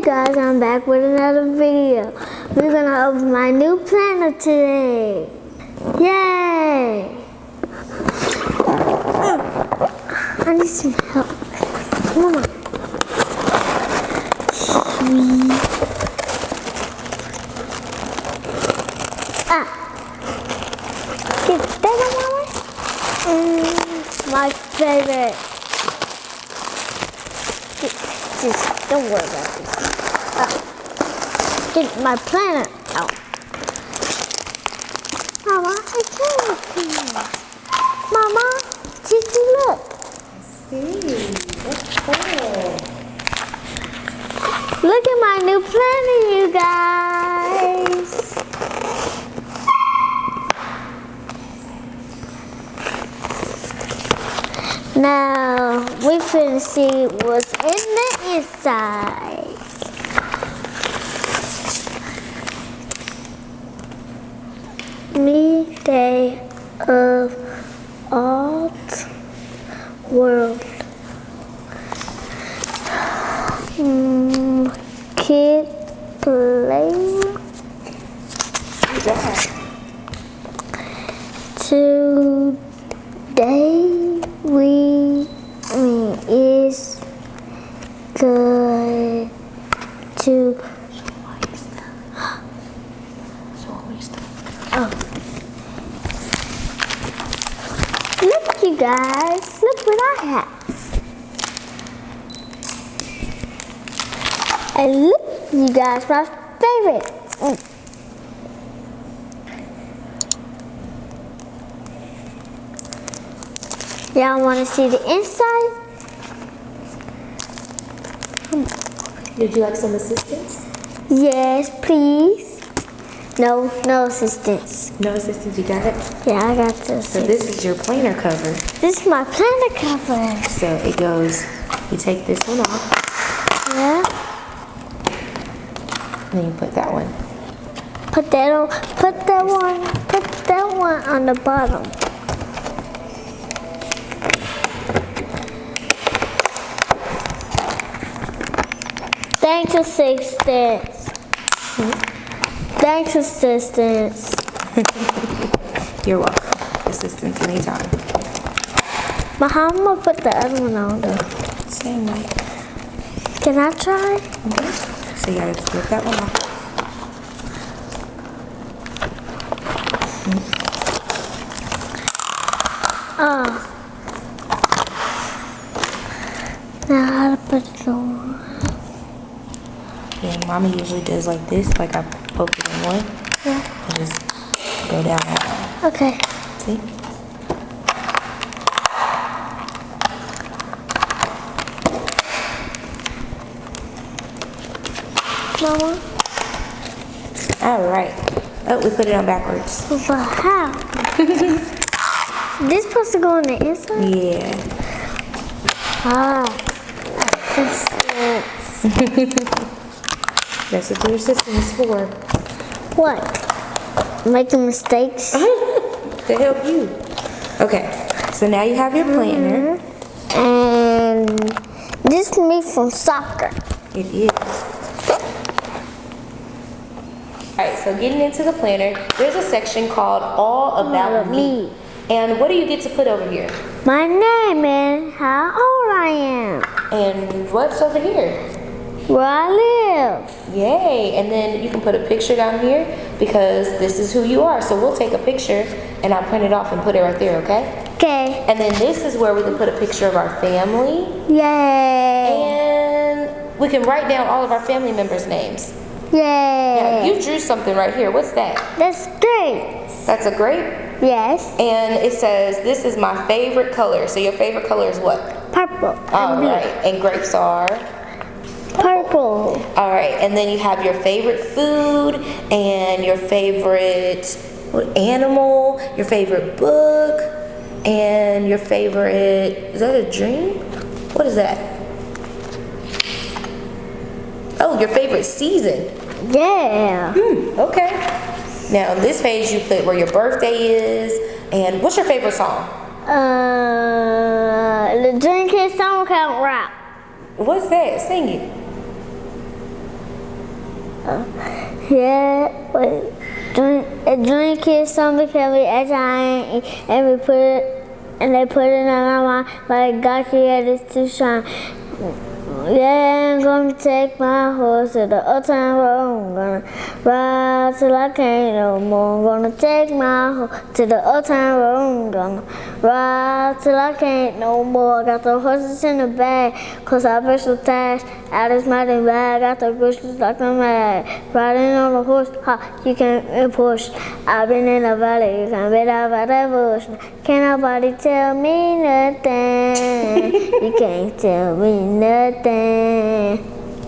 guys, I'm back with another video. We're gonna open my new planner today. Yay! I need some help. Come on. Get that one. My favorite. Just don't worry about this. Get my planner out. Mama, I can't see. Mama, just look. See, that's cool. Look at my new planner, you guys. Now, we finna see what's in the inside. Me Day of Alt World. Kid play. Today is good to look, you guys, look what I have. And look, you guys, my favorite. Y'all want to see the inside? Would you like some assistance? Yes, please. No assistance. No assistance, you got it? Yeah, I got this. So this is your planner cover. This is my planner cover. So it goes, you take this one off. Yeah. And then you put that one. Put that one on the bottom. Thanks, assistance. Thanks, assistance. You're welcome. Assistance anytime. But how am I gonna put the other one on though? Same way. Can I try? So you gotta flip that one off. Now how to put it on? Yeah, Mommy usually does like this, like I poke it in one. Yeah. And just go down that one. Okay. See? Mama? Alright. Oh, we put it on backwards. But how? This supposed to go on the inside? Yeah. Assistance. That's what your assistant is for. What? Making mistakes? To help you. Okay. So now you have your planner. And this is me from soccer. It is. Alright, so getting into the planner, there's a section called All About Me. And what do you get to put over here? My name and how old I am. And what's over here? Where I live. Yay! And then you can put a picture down here because this is who you are. So we'll take a picture and I'll print it off and put it right there, okay? Okay. And then this is where we can put a picture of our family. Yay. And we can write down all of our family members' names. Yay. Now, you drew something right here. What's that? That's great. That's a grape? Yes. And it says, this is my favorite color. So your favorite color is what? Purple. All right. And grapes are? Purple. All right. And then you have your favorite food and your favorite animal, your favorite book, and your favorite, is that a dream? What is that? Oh, your favorite season. Yeah. Okay. Now on this page you put where your birthday is and what's your favorite song? The Dream Kid Summer Camp Rap. What's that? Sing it. Yeah, wait. Drink is something can be extra and we put it and they put it in our mind like God created us to shine. Yeah, I'm gonna take my horse to the old town road. I'm gonna ride till I can't no more. I'm gonna take my horse to the old town road. I'm gonna ride till I can't no more. I got the horses in the bag, cause I brush the tash out of my bag. I got the groceries like a mad. Riding on a horse, ha, you can't push. I've been in the valley, you can't bet out by that bush. Can't nobody tell me nothing. You can't tell me nothing.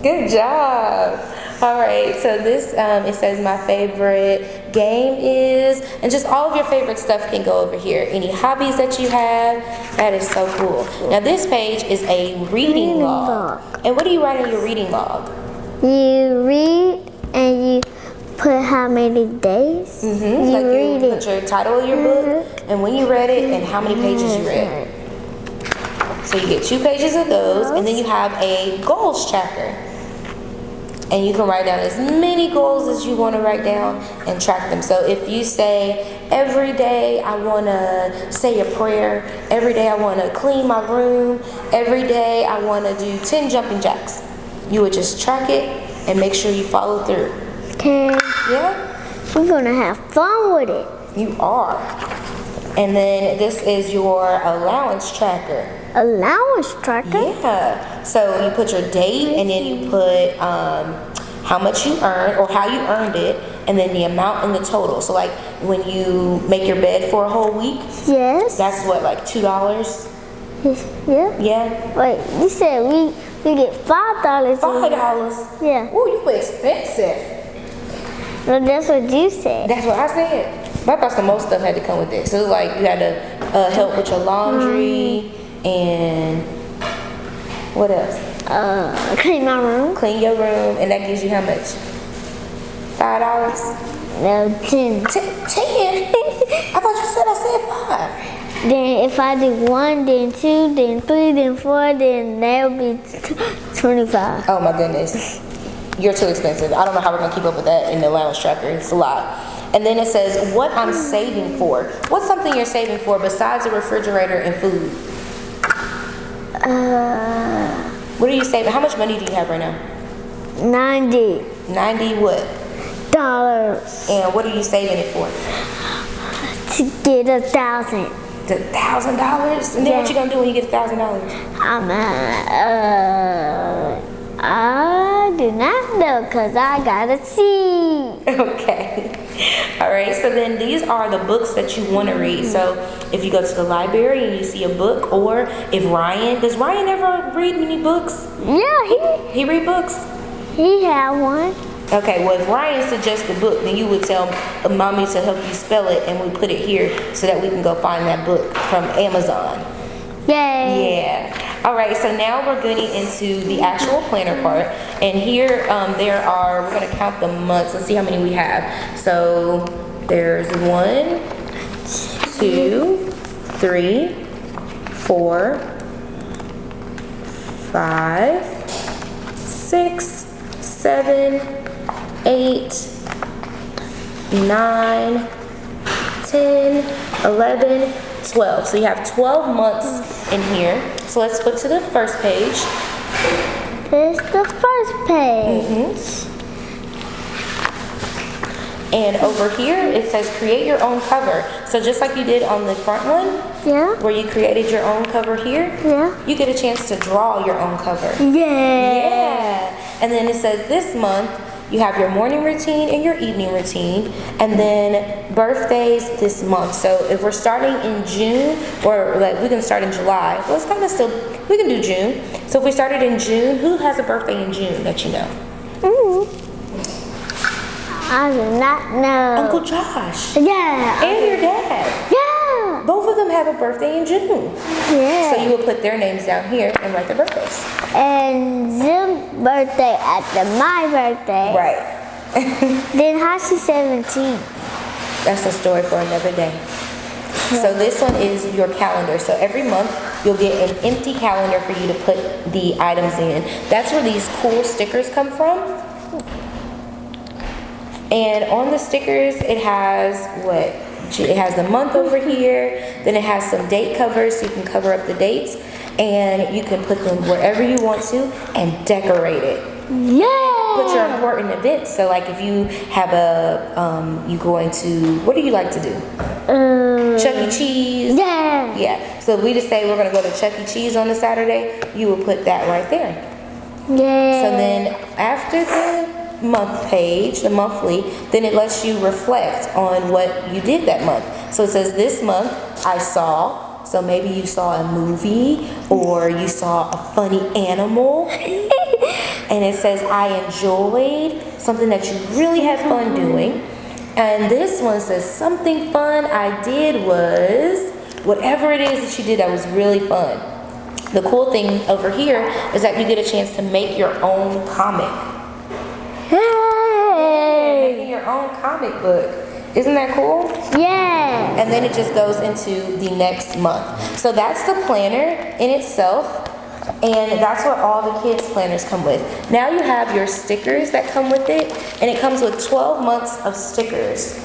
Good job. All right, so this, it says my favorite game is, and just all of your favorite stuff can go over here. Any hobbies that you have, that is so cool. Now this page is a reading log. And what do you write in your reading log? You read and you put how many days. You read put your title of your book and when you read it and how many pages you read. So you get 2 pages of those, and then you have a goals tracker. And you can write down as many goals as you want to write down and track them. So if you say, every day I want to say a prayer, every day I want to clean my room, every day I want to do 10 jumping jacks, you would just track it and make sure you follow through. Okay. Yeah? We're gonna have fun with it. You are. And then this is your allowance tracker. Allowance tracker? Yeah. So you put your date and then you put how much you earned or how you earned it and then the amount and the total. So like when you make your bed for a whole week, Yes. that's what, like $2? Yeah. Yeah. Wait, you said we get $5. $5? Yeah. Ooh, you expensive. Well, that's what you said. That's what I said. But I thought the most stuff had to come with this. So like you had to help with your laundry and what else? Clean my room. Clean your room, and that gives you how much? $5? No, 10. 10? I thought you said I said 5. Then if I do 1, then 2, then 3, then 4, then that would be 25. Oh my goodness. You're too expensive. I don't know how we're gonna keep up with that in the allowance tracker. It's a lot. And then it says what I'm saving for. What's something you're saving for besides a refrigerator and food? What are you saving? How much money do you have right now? 90 90 what? dollars And what are you saving it for? to get 1,000. $1,000? And then what you gonna do when you get $1,000? I do not know because I gotta see. Okay. All right, so then these are the books that you want to read. So if you go to the library and you see a book, or if does Ryan ever read any books? Yeah, He read books? he had one. Okay, well if Ryan suggests a book, then you would tell mommy to help you spell it and we put it here so that we can go find that book from Amazon. Yay. Yeah. All right, so now we're getting into the actual planner part. And here we're going to count the months. Let's see how many we have. So there's 1, 2, 3, 4, 5, 6, 7, 8, 9, 10, 11, 12. So you have 12 months in here. So let's flip to the first page. This is the first page. And over here it says create your own cover. So just like you did on the front one, Yeah. where you created your own cover here, Yeah. you get a chance to draw your own cover. Yeah. And then it says this month you have your morning routine and your evening routine, and then birthdays this month. So if we're starting in June, or like we can start in July, well it's kind of still, we can do June. So if we started in June, who has a birthday in June that you know? I do not know. Uncle Josh. Yeah. And your dad. Yeah. Both of them have a birthday in June. Yeah. So you will put their names down here and write their birthdays. And Zim's birthday after my birthday. Right. Then how's she 17? That's a story for another day. So this one is your calendar. So every month you'll get an empty calendar for you to put the items in. That's where these cool stickers come from. And on the stickers, it has what? It has the month over here. Then it has some date covers, so you can cover up the dates. And you can put them wherever you want to and decorate it. Yeah. Put your important events. So like if you have you going to, what do you like to do? Chuck E. Cheese. Yeah. Yeah. So if we just say we're going to go to Chuck E. Cheese on a Saturday, you will put that right there. Yeah. So then after the month page, the monthly, then it lets you reflect on what you did that month. So it says this month I saw, so maybe you saw a movie or you saw a funny animal. And it says I enjoyed something that you really had fun doing. And this one says something fun I did was whatever it is that you did that was really fun. The cool thing over here is that you get a chance to make your own comic. Hey. Making your own comic book. Isn't that cool? Yeah. And then it just goes into the next month. So that's the planner in itself. And that's what all the kids' planners come with. Now you have your stickers that come with it. And it comes with 12 months of stickers.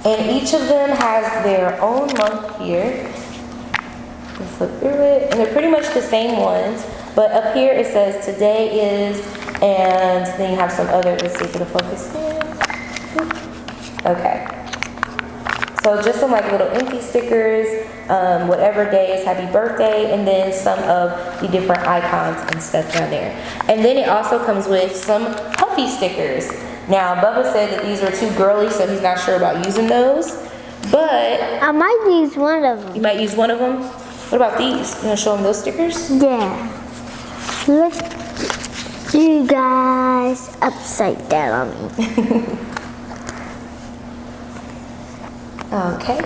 And each of them has their own month here. Let's look through it. And they're pretty much the same ones. But up here it says today is, and then you have some other, let's see if it'll focus here. Okay. So just some like little empty stickers, whatever day is happy birthday, and then some of the different icons and stuff down there. And then it also comes with some puffy stickers. Now Bubba said that these were too girly, so he's not sure about using those. But I might use one of them. you might use one of them. What about these? You want to show them those stickers? Yeah. Look, you guys upside down on me. Okay.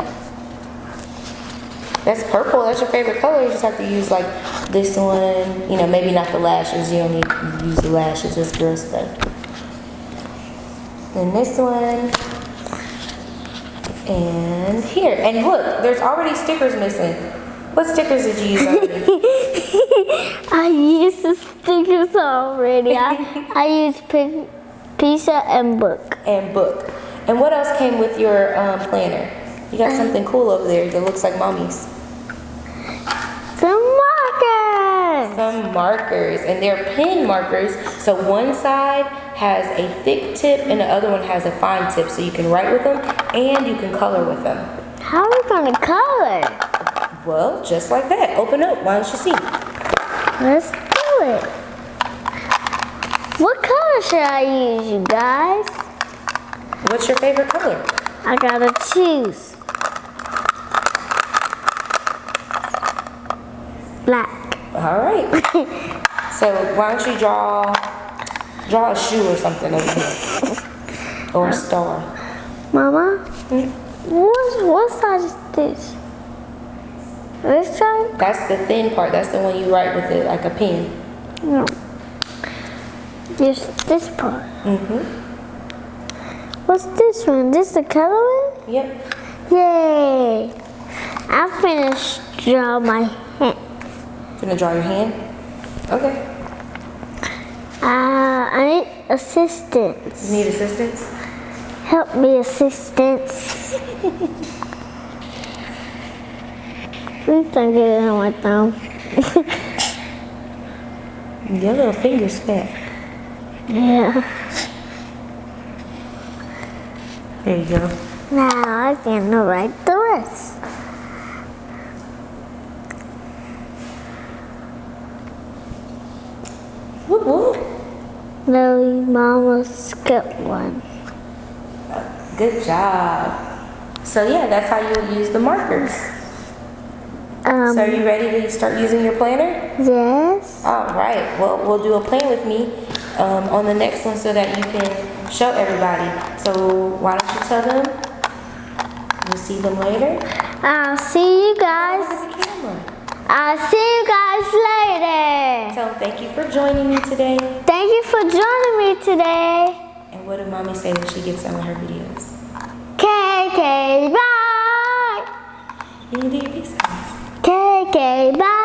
That's purple. That's your favorite color. You just have to use like this one. You know, maybe not the lashes. You don't need to use the lashes. That's girl stuff. And this one. And here. And look, there's already stickers missing. What stickers did you use already? I used the stickers already. I used pizza and book. And book. And what else came with your planner? You got something cool over there that looks like mommy's. Some markers. Some markers, and they're pen markers. So one side has a thick tip and the other one has a fine tip. So you can write with them and you can color with them. How are we gonna color? Well, just like that. Open up. Why don't you see? Let's do it. What color should I use, you guys? What's your favorite color? I gotta choose. Black. All right. So why don't you draw a shoe or something over here, or a star? Mama, what size is this? This side? That's the thin part. That's the one you write with it like a pen. No. Just this part. Mhm. What's this one? This the color one? Yep. Yay! I finished draw my hand. Gonna draw your hand? Okay. I need assistance. You need assistance? Help me, assistance. Please don't get it on my thumb. Your little finger's fat. Yeah. There you go. Now I can write the rest. Whoop whoop. No, Mama skipped one. Good job. So yeah, that's how you use the markers. So are you ready to start using your planner? Yes. All right. Well, we'll do a plan with me on the next one so that you can show everybody. So why don't you tell them? We'll see them later. I'll see you guys. Look at the camera. I'll see you guys later. So thank you for joining me today. Thank you for joining me today. And what did Mommy say when she gets on her videos? KK, bye. You can do your peace signs. KK, bye.